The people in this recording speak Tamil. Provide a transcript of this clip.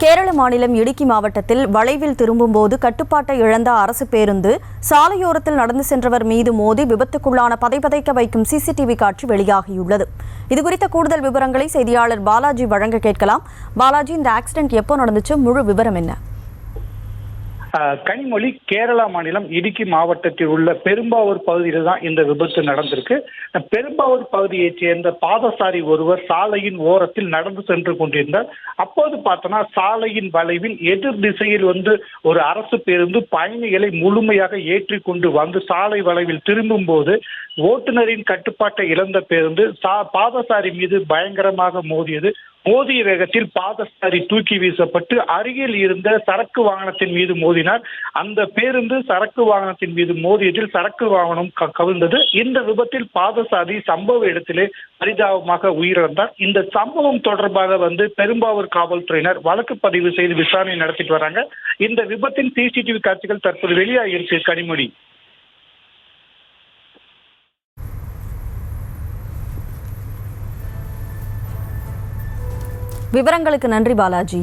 கேரள மாநிலம் இடுக்கி மாவட்டத்தில் வளைவில் திரும்பும்போது கட்டுப்பாட்டை இழந்த அரசு பேருந்து சாலையோரத்தில் நடந்து சென்றவர் மீது மோதி விபத்துக்குள்ளான பதைபதைக்க வைக்கும் சிசிடிவி காட்சி வெளியாகியுள்ளது. இதுகுறித்த கூடுதல் விவரங்களை செய்தியாளர் பாலாஜி வழங்க கேட்கலாம். பாலாஜி, இந்த ஆக்சிடென்ட் எப்போ நடந்துச்சு? முழு விவரம் என்ன? கனிமொழி, கேரளா மாநிலம் இடுக்கி மாவட்டத்தில் உள்ள பெரும்பாவூர் பகுதியில் தான் இந்த விபத்து நடந்திருக்கு. பெரும்பாவூர் பகுதியைச் சேர்ந்த பாதசாரி ஒருவர் சாலையின் ஓரத்தில் நடந்து சென்று கொண்டிருந்தார். அப்போது பார்த்தோன்னா சாலையின் வளைவில் எதிர் திசையில் ஒரு அரசு பேருந்து பயணிகளை முழுமையாக ஏற்றி கொண்டு வந்து சாலை வளைவில் திரும்பும் போது ஓட்டுநரின் கட்டுப்பாட்டை இழந்த பேருந்து பாதசாரி மீது பயங்கரமாக மோதியது. மோதிய வேகத்தில் பாதசாரி தூக்கி வீசப்பட்டு அருகில் இருந்த சரக்கு வாகனத்தின் மீது மோதினார். அந்த பேருந்து சரக்கு வாகனத்தின் மீது மோதியதில் சரக்கு வாகனம் கவிழ்ந்தது. இந்த விபத்தில் பாதசாரி சம்பவ இடத்திலே பரிதாபமாக உயிரிழந்தார். இந்த சம்பவம் தொடர்பாக பெரும்பாவூர் காவல்துறையினர் வழக்கு பதிவு செய்து விசாரணை நடத்திட்டு வராங்க. இந்த விபத்தின் சிசிடிவி காட்சிகள் தற்போது வெளியாகிருக்கு. கனிமொழி, விவரங்களுக்கு நன்றி பாலாஜி.